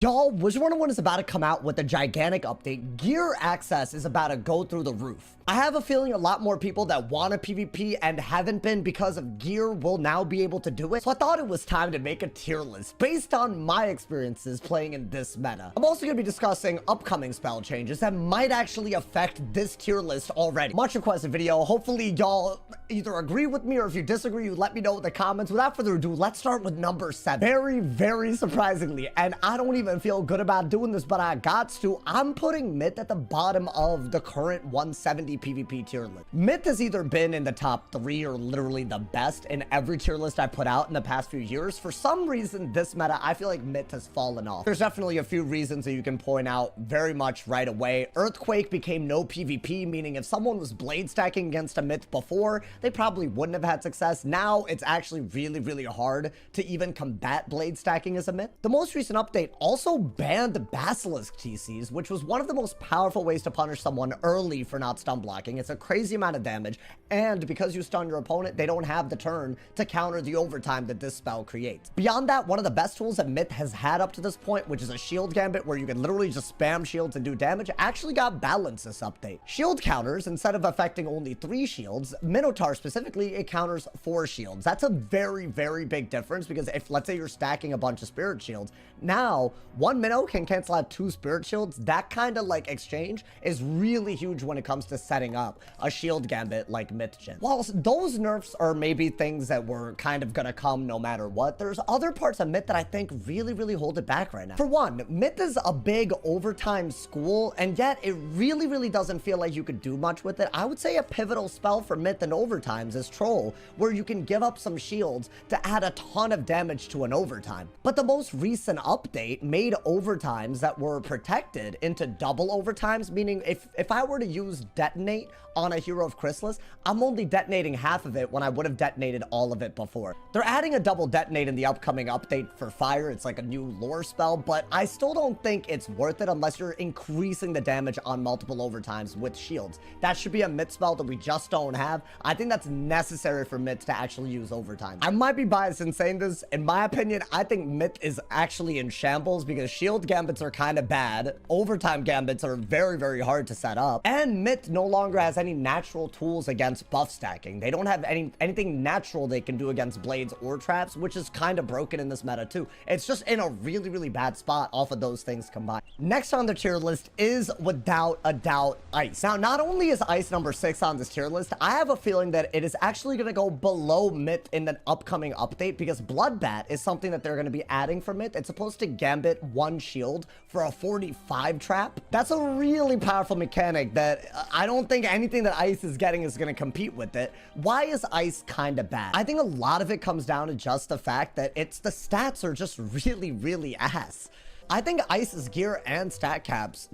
Y'all, Wizard101 is about to come out with a gigantic update. Gear access is about to go through the roof. I have a feeling a lot more people that want a PvP and haven't been because of gear will now be able to do it. So I thought it was time to make a tier list based on my experiences playing in this meta. I'm also going to be discussing upcoming spell changes that might actually affect this tier list already. Much requested video. Hopefully y'all either agree with me or if you disagree, you let me know in the comments. Without further ado, let's start with number 7. Very surprisingly, and I don't even feel good about doing this, but I got to. I'm putting Myth at the bottom of the current 170 PvP tier list. Myth has either been in the top 3 or literally the best in every tier list I put out in the past few years. For some reason, this meta, I feel like Myth has fallen off. There's definitely a few reasons that you can point out very much right away. Earthquake became no PvP, meaning if someone was blade stacking against a Myth before, they probably wouldn't have had success. Now it's actually really hard to even combat blade stacking as a Myth. The most recent update also banned Basilisk TCs, which was one of the most powerful ways to punish someone early for not stun blocking. It's a crazy amount of damage, and because you stun your opponent, they don't have the turn to counter the overtime that this spell creates. Beyond that, one of the best tools that Myth has had up to this point, which is a shield gambit where you can literally just spam shields and do damage, actually got balanced this update. Shield counters, instead of affecting only 3 shields, Minotaur specifically, it counters 4 shields. That's a very big difference, because if, let's say you're stacking a bunch of spirit shields, now one Minnow can cancel out 2 spirit shields. That kind of like exchange is really huge when it comes to setting up a shield gambit like Mythgen. Whilst those nerfs are maybe things that were kind of gonna come no matter what, there's other parts of Myth that I think really hold it back right now. For one, Myth is a big overtime school, and yet it really doesn't feel like you could do much with it. I would say a pivotal spell for Myth and overtimes is Troll, where you can give up some shields to add a ton of damage to an overtime. But the most recent update made overtimes that were protected into double overtimes, meaning if I were to use detonate on a hero of Chrysalis, I'm only detonating half of it when I would have detonated all of it before. They're adding a double detonate in the upcoming update for fire. It's like a new lore spell, but I still don't think it's worth it unless you're increasing the damage on multiple overtimes with shields. That should be a Myth spell that we just don't have. I think that's necessary for Myth to actually use overtime. I might be biased in saying this. In my opinion, I think Myth is actually in shambles because shield gambits are kind of bad. Overtime gambits are very hard to set up. And Myth no longer has any natural tools against buff stacking. They don't have anything natural they can do against blades or traps, which is kind of broken in this meta too. It's just in a really bad spot off of those things combined. Next on the tier list is without a doubt Ice. Now, not only is Ice number 6 on this tier list, I have a feeling that it is actually going to go below Myth in the upcoming update because Bloodbat is something that they're going to be adding for Myth. It's supposed to gambit 1 shield for a 45 trap. That's a really powerful mechanic that I don't think anything that Ice is getting is going to compete with it. Why is Ice kind of bad? I think a lot of it comes down to just the fact that the stats are just really ass. I think Ice's gear and stat caps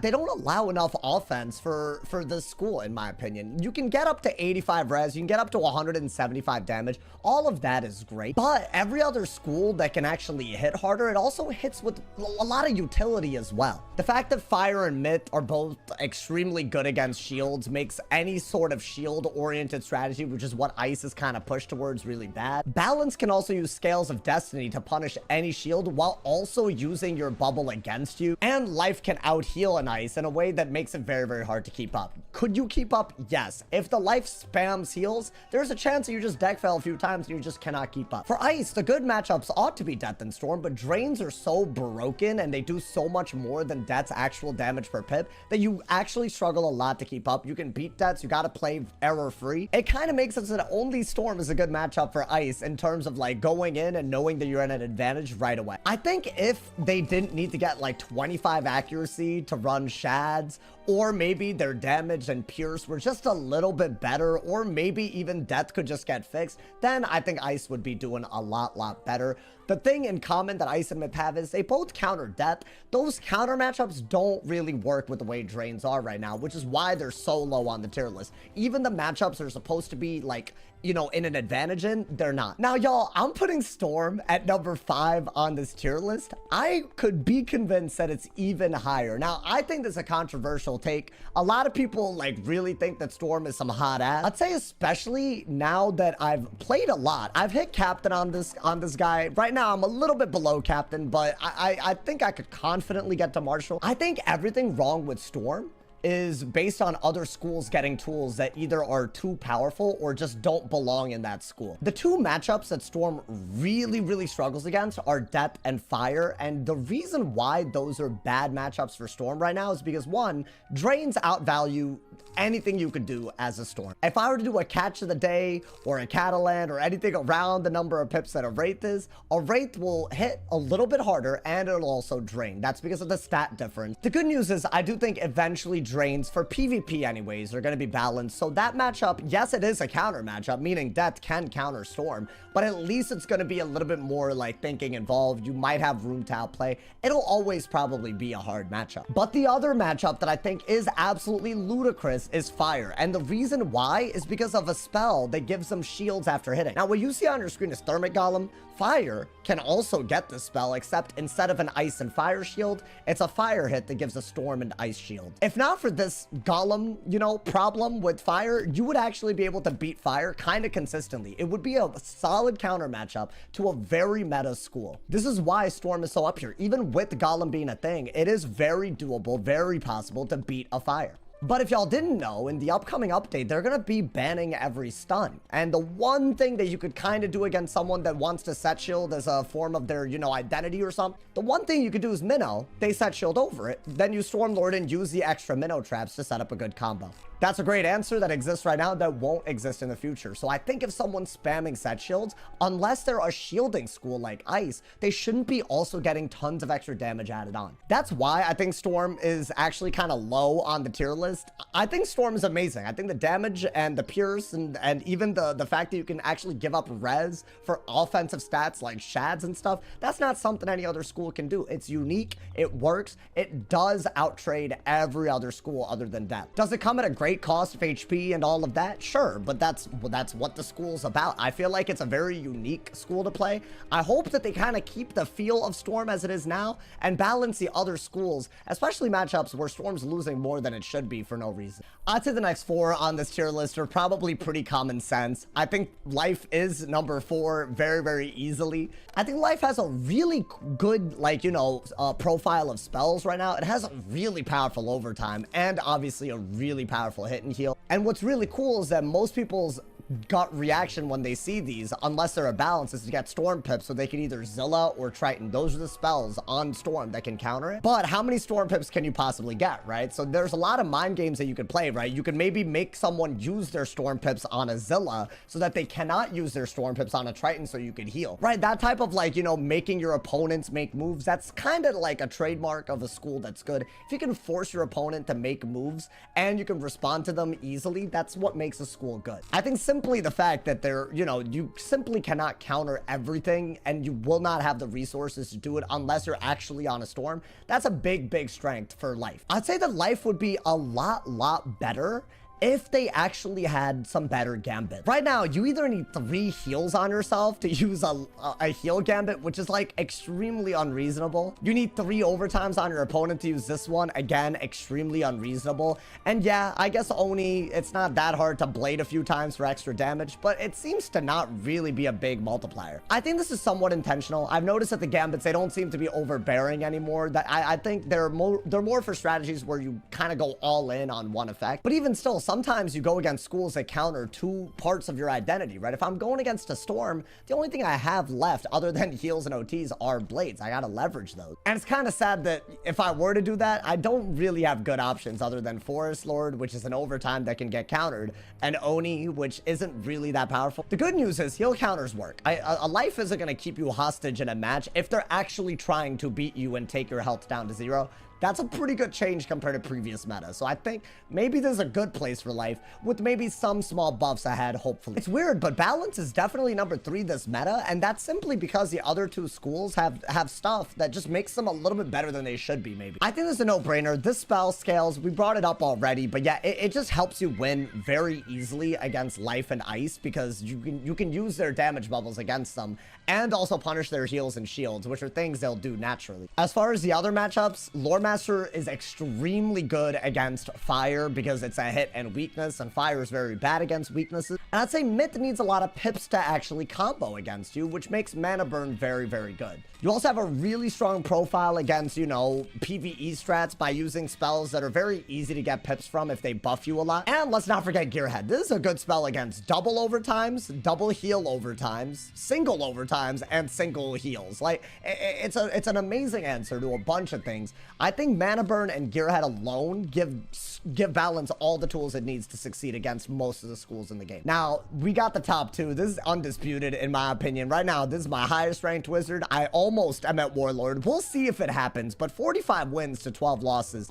they don't allow enough offense for this school, in my opinion. You can get up to 85 res, you can get up to 175 damage. All of that is great, but every other school that can actually hit harder, it also hits with a lot of utility as well. The fact that Fire and Myth are both extremely good against shields makes any sort of shield-oriented strategy, which is what Ice is kind of pushed towards, really bad. Balance can also use Scales of Destiny to punish any shield while also using your bubble against you, and Life can out heal an Ice in a way that makes it very hard to keep up. Could you keep up? Yes. If the Life spams heals, there's a chance that you just deck fail a few times and you just cannot keep up. For Ice, the good matchups ought to be Death and Storm, but drains are so broken and they do so much more than Death's actual damage per pip that you actually struggle a lot to keep up. You can beat Deaths, you gotta play error free. It kind of makes it so that only Storm is a good matchup for Ice in terms of like going in and knowing that you're at an advantage right away. I think if they didn't need to get like 25 accuracy to run Shads, or maybe their damage and Pierce were just a little bit better, or maybe even Death could just get fixed, then I think Ice would be doing a lot better. The thing in common that Ice and Myth have is they both counter Death. Those counter matchups don't really work with the way drains are right now, which is why they're so low on the tier list. Even the matchups are supposed to be like you know, in an advantage in, they're not. Now, y'all, I'm putting Storm at number 5 on this tier list. I could be convinced that it's even higher. Now, I think this is a controversial take. A lot of people like really think that Storm is some hot ass. I'd say especially now that I've played a lot. I've hit captain on this guy. Right now, I'm a little bit below captain, but I think I could confidently get to Marshall. I think everything wrong with Storm is based on other schools getting tools that either are too powerful or just don't belong in that school. The two matchups that Storm really struggles against are Depth and Fire, and the reason why those are bad matchups for Storm right now is because, one, Drains outvalue anything you could do as a Storm. If I were to do a Catch of the Day or a Catalan or anything around the number of pips that a Wraith is, a Wraith will hit a little bit harder and it'll also drain. That's because of the stat difference. The good news is I do think eventually drains for PvP anyways are going to be balanced. So that matchup, yes, it is a counter matchup, meaning Death can counter Storm, but at least it's going to be a little bit more like thinking involved. You might have room to outplay. It'll always probably be a hard matchup. But the other matchup that I think is absolutely ludicrous is Fire. And the reason why is because of a spell that gives them shields after hitting. Now, what you see on your screen is Thermic Golem. Fire can also get this spell, except instead of an ice and fire shield, it's a fire hit that gives a storm and ice shield. If not for this golem, you know, problem with fire, you would actually be able to beat Fire kind of consistently. It would be a solid counter matchup to a very meta school. This is why Storm is so up here. Even with golem being a thing, it is very doable, very possible to beat a Fire. But if y'all didn't know, in the upcoming update, they're going to be banning every stun. And the one thing that you could kind of do against someone that wants to set shield as a form of their, you know, identity or something, the one thing you could do is minnow. They set shield over it. Then you Stormlord and use the extra minnow traps to set up a good combo. That's a great answer that exists right now that won't exist in the future. So I think if someone's spamming set shields, unless they're a shielding school like Ice, they shouldn't be also getting tons of extra damage added on. That's why I think Storm is actually kind of low on the tier list. I think Storm is amazing. I think the damage and the pierce and even the fact that you can actually give up res for offensive stats like shads and stuff, that's not something any other school can do. It's unique. It works. It does outtrade every other school other than Depth. Does it come at a great cost of HP and all of that? Sure, but that's what the school's about. I feel like it's a very unique school to play. I hope that they kind of keep the feel of Storm as it is now and balance the other schools, especially matchups where Storm's losing more than it should be for no reason. I'd say the next 4 on this tier list are probably pretty common sense. I think Life is number 4 very easily. I think Life has a really good, like, you know, profile of spells right now. It has a really powerful overtime and obviously a really powerful hit and heal. And what's really cool is that most people's gut reaction when they see these, unless they're a balance, is to get Storm pips so they can either Zilla or Triton. Those are the spells on Storm that can counter it. But how many Storm pips can you possibly get, right? So there's a lot of mind games that you could play, right? You could maybe make someone use their Storm pips on a Zilla so that they cannot use their Storm pips on a Triton so you could heal, right? That type of, like, you know, making your opponents make moves, that's kind of like a trademark of a school that's good. If you can force your opponent to make moves and you can respond to them easily, that's what makes a school good. I think simply the fact that they're, you know, you simply cannot counter everything and you will not have the resources to do it unless you're actually on a Storm. That's a big strength for Life. I'd say that Life would be a lot better if they actually had some better gambit. Right now, you either need 3 heals on yourself to use a heal gambit, which is like extremely unreasonable. You need 3 overtimes on your opponent to use this one. Again, extremely unreasonable. And yeah, I guess Oni, it's not that hard to blade a few times for extra damage, but it seems to not really be a big multiplier. I think this is somewhat intentional. I've noticed that the gambits, they don't seem to be overbearing anymore. That I think they're more for strategies where you kind of go all in on one effect. But even still, sometimes you go against schools that counter 2 parts of your identity, right? If I'm going against a Storm, the only thing I have left other than heals and OTs are blades. I gotta leverage those. And it's kind of sad that if I were to do that, I don't really have good options other than Forest Lord, which is an overtime that can get countered, and Oni, which isn't really that powerful. The good news is heal counters work. A Life isn't gonna keep you hostage in a match if they're actually trying to beat you and take your health down to 0. That's a pretty good change compared to previous meta. So I think maybe this is a good place Ice for life, with maybe some small buffs ahead, hopefully. It's weird, but balance is definitely number 3 this meta, and that's simply because the other 2 schools have stuff that just makes them a little bit better than they should be, maybe. I think this is a no-brainer. This spell scales, we brought it up already, but yeah, it just helps you win very easily against life and ice, because you can use their damage bubbles against them and also punish their heals and shields, which are things they'll do naturally. As far as the other matchups, Lore Master is extremely good against fire because it's a hit and weakness, and fire is very bad against weaknesses. And I'd say Myth needs a lot of pips to actually combo against you, which makes mana burn very, very good. You also have a really strong profile against, you know, PvE strats by using spells that are very easy to get pips from if they buff you a lot. And let's not forget Gearhead. This is a good spell against double overtimes, double heal overtimes, single overtimes, and single heals. Like, it's an amazing answer to a bunch of things. I think mana burn and Gearhead alone give Balance all the tools it needs to succeed against most of the schools in the game. Now, we got the top 2. This is undisputed in my opinion. Right now, this is my highest ranked wizard. I almost am at Warlord. We'll see if it happens, but 45 wins to 12 losses.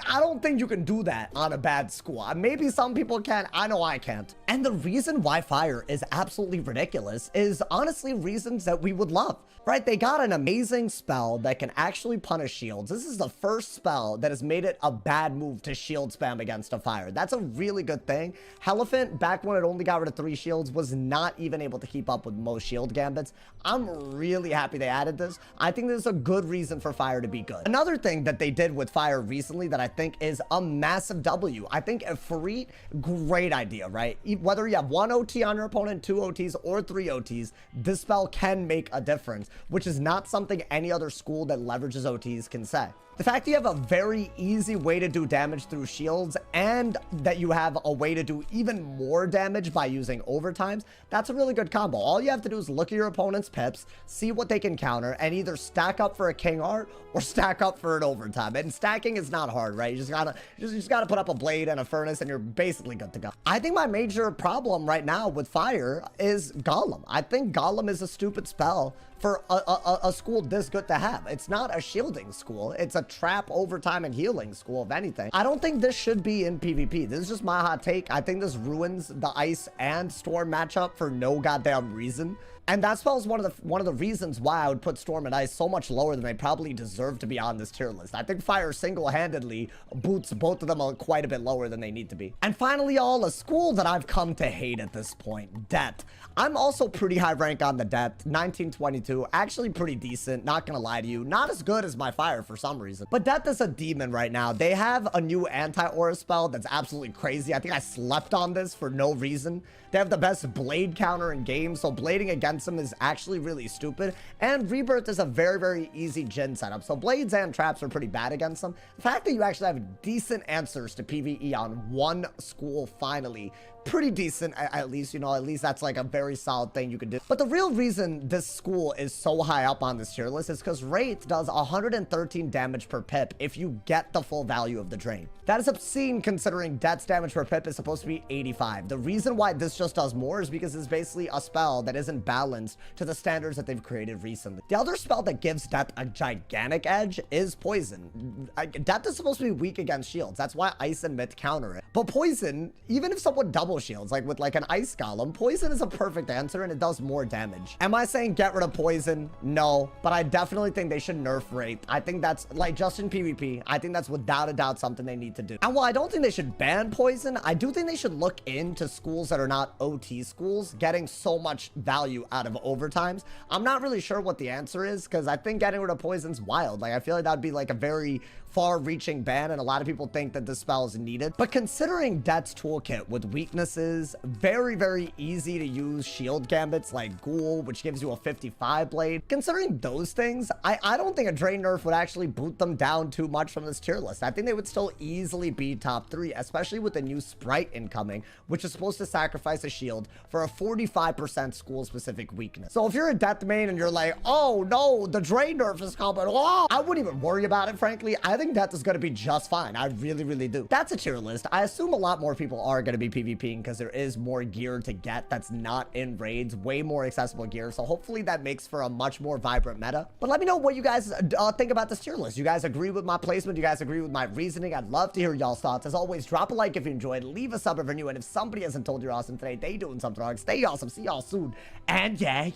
I don't think you can do that on a bad school. Maybe some people can. I know I can't. And the reason why fire is absolutely ridiculous is honestly reasons that we would love, right? They got an amazing spell that can actually punish shields. This is the first spell that has made it a bad move to shield spam against a fire. That's a really good thing. Elephant, back when it only got rid of 3 shields, was not even able to keep up with most shield gambits. I'm really happy they added this. I think this is a good reason for fire to be good. Another thing that they did with fire recently that I think is a massive W. I think Fareed, great idea, right? Whether you have 1 OT on your opponent, 2 OTs, or 3 OTs, this spell can make a difference, which is not something any other school that leverages OTs can say. The fact that you have a very easy way to do damage through shields and that you have a way to do even more damage by using overtimes, that's a really good combo. All you have to do is look at your opponent's pips, see what they can counter, and either stack up for a King Art or stack up for an overtime. And stacking is not hard, right? You just gotta put up a blade and a furnace and you're basically good to go. I think my major problem right now with fire is Golem. I think Golem is a stupid spell for a school this good to have. It's not a shielding school. It's a trap, overtime, and healing school, if anything. I don't think this should be in PvP. This is just my hot take. I think this ruins the Ice and Storm matchup for no goddamn reason. And that spell is one of the reasons why I would put Storm and Ice so much lower than they probably deserve to be on this tier list. I think Fire single-handedly boots both of them quite a bit lower than they need to be. And finally, y'all, a school that I've come to hate at this point, Det. I'm also pretty high rank on the Det, 1922, actually pretty decent, not gonna lie to you. Not as good as my Fire for some reason. But Det is a demon right now. They have a new anti-aura spell that's absolutely crazy. I think I slept on this for no reason. They have the best blade counter in game, so blading against them is actually really stupid. And Rebirth is a very, very easy gen setup, so blades and traps are pretty bad against them. The fact that you actually have decent answers to PvE on one school finally, pretty decent, at least, you know, at least that's like a very solid thing you could do. But the real reason this school is so high up on this tier list is because Wraith does 113 damage per pip if you get the full value of the drain. That is obscene considering Det's damage per pip is supposed to be 85. The reason why this just does more is because it's basically a spell that isn't balanced to the standards that they've created recently. The other spell that gives Det a gigantic edge is Poison. Det is supposed to be weak against shields. That's why Ice and Myth counter it. But Poison, even if someone double shields, like with like an Ice Golem, Poison is a perfect answer and it does more damage. Am I saying get rid of Poison? No, but I definitely think they should nerf Wraith. I think that's, like, just in PvP, I think that's without a doubt something they need to do. And while I don't think they should ban Poison, I do think they should look into schools that are not OT schools getting so much value out of overtimes. I'm not really sure what the answer is, because I think getting rid of Poison's wild. Like, I feel like that'd be like a very far-reaching ban, and a lot of people think that this spell is needed. But considering Det's toolkit with weaknesses, very, very easy to use shield gambits like Ghoul, which gives you a 55 blade, considering those things, I don't think a Drain nerf would actually boot them down too much from this tier list. I think they would still easily be top 3, especially with the new Sprite incoming, which is supposed to sacrifice a shield for a 45% school-specific weakness. So if you're a Det main and you're like, oh no, the Drain nerf is coming, oh, I wouldn't even worry about it, frankly. I think Det is going to be just fine. I really, really do. That's a tier list. I assume a lot more people are going to be PvP PvPing because there is more gear to get that's not in raids, way more accessible gear. So hopefully that makes for a much more vibrant meta. But let me know what you guys think about this tier list. You guys agree with my placement? You guys agree with my reasoning? I'd love to hear y'all's thoughts. As always, drop a like if you enjoyed, leave a sub if you're new, and if somebody hasn't told you you're awesome today, they doing something wrong. Stay awesome. See y'all soon. And yeah.